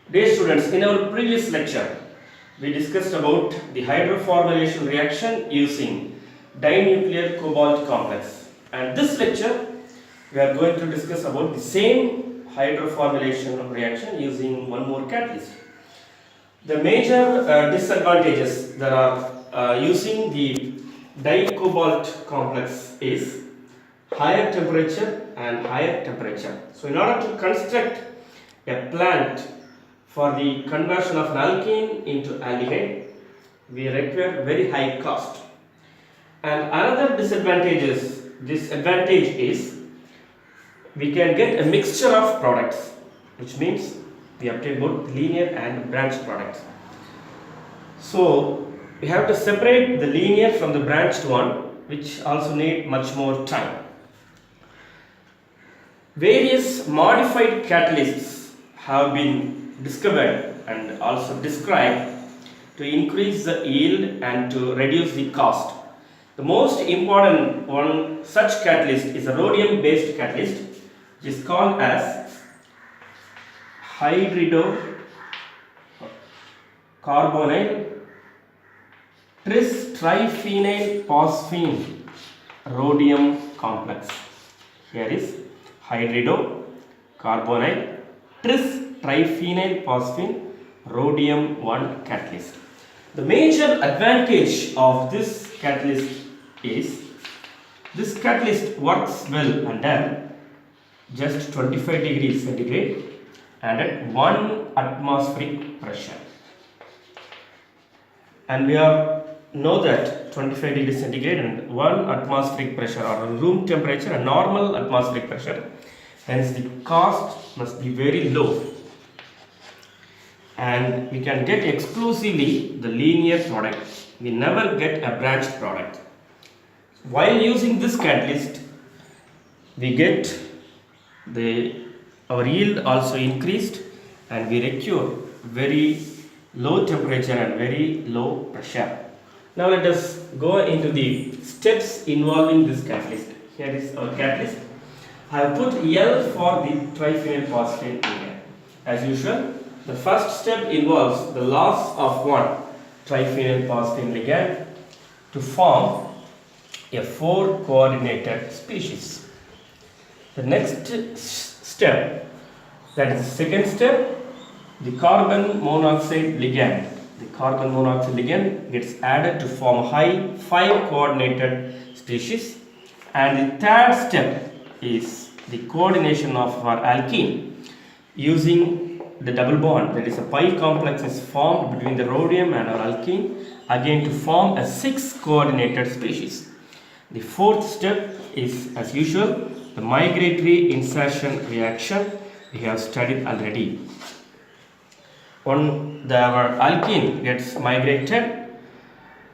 Dear students, in our previous lecture, we discussed about the hydroformylation reaction using dinuclear cobalt complex. And this lecture, we are going to discuss about the same hydroformylation reaction using one more catalyst. The major disadvantages that are using the dicobalt complex is higher temperature and higher temperature. So in order to construct a plant for the conversion of an alkene into aldehyde, we require very high cost. And another disadvantage is we can get a mixture of products, which means we obtain both linear and branched products. So we have to separate the linear from the branched one, which also need much more time. Various modified catalysts have been discovered and also described to increase the yield and to reduce the cost. The most important one such catalyst is a rhodium based catalyst, which is called as hydrocarbonyl triphenyl phosphine rhodium complex. Here is hydrocarbonyl triphenyl phosphine rhodium 1 catalyst. The major advantage of this catalyst is this catalyst works well under just 25 degrees centigrade and at 1 atmospheric pressure. And we know that 25 degrees centigrade and 1 atmospheric pressure or room temperature and normal atmospheric pressure. Hence the cost must be very low, and we can get exclusively the linear product. We never get a branched product. While using this catalyst, we get our yield also increased, and we require very low temperature and very low pressure. Now let us go into the steps involving this catalyst. Here is our catalyst. I have put L for the triphenyl phosphate here. As usual, the first step involves the loss of one triphenyl phosphate ligand to form a 4 coordinated species. The next step, that is the second step, the carbon monoxide ligand. The carbon monoxide ligand gets added to form a high 5 coordinated species. And the third step is the coordination of our alkene using the double bond, that is a pi complex is formed between the rhodium and our alkene again to form a 6 coordinated species. The fourth step is, as usual, the migratory insertion reaction we have studied already. When our alkene gets migrated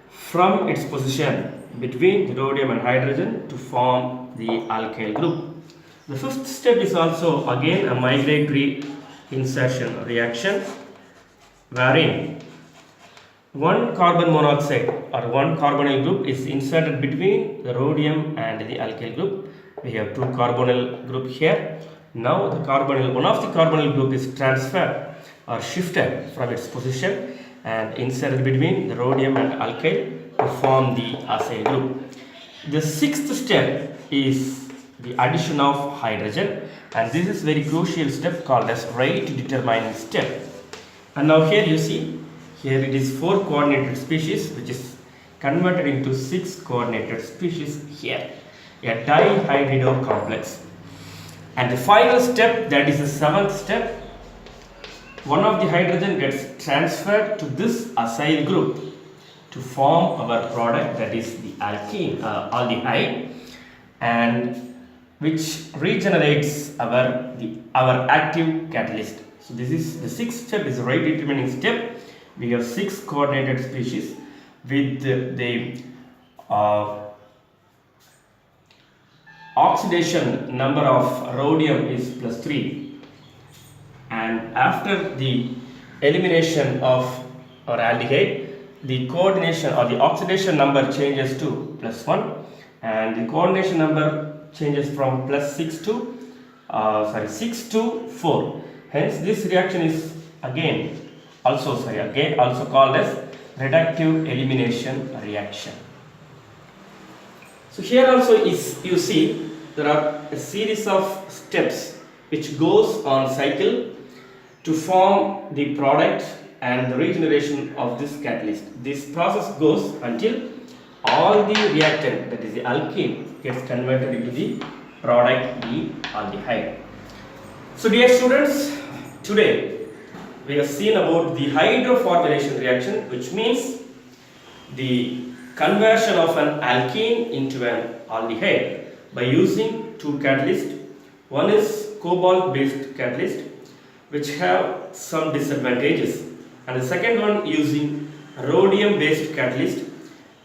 from its position between the rhodium and hydrogen to form the alkyl group. The fifth step is also again a migratory insertion reaction, wherein one carbon monoxide or one carbonyl group is inserted between the rhodium and the alkyl group. We have 2 carbonyl group here. Now one of the carbonyl group is transferred or shifted from its position and inserted between the rhodium and alkyl to form the acyl group. The sixth step is the addition of hydrogen, and this is very crucial step called as rate determining step. And now here you see, here it is 4 coordinated species which is converted into 6 coordinated species here, a dihydrido complex. And the final step, that is the 7th step, one of the hydrogen gets transferred to this acyl group to form our product, that is the aldehyde, and which regenerates our active catalyst. So this is the 6th step, is the rate determining step. We have 6 coordinated species with the oxidation number of rhodium is +3, and after the elimination of our aldehyde, the coordination or the oxidation number changes to +1, and the coordination number changes from +6 to 4. Hence this reaction is again also called as reductive elimination reaction. So here also is you see there are a series of steps which goes on cycle to form the product and the regeneration of this catalyst. This process goes until all the reactant, that is the alkene, gets converted into the product, the aldehyde. So dear students, today we have seen about the hydroformylation reaction, which means the conversion of an alkene into an aldehyde by using two catalysts. One is cobalt based catalyst, which have some disadvantages, and the second one using rhodium based catalyst,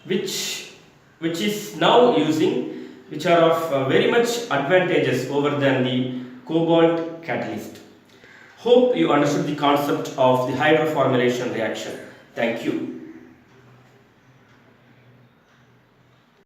which is now using, which are of very much advantages over than the cobalt catalyst. Hope you understood the concept of the hydroformylation reaction. Thank you.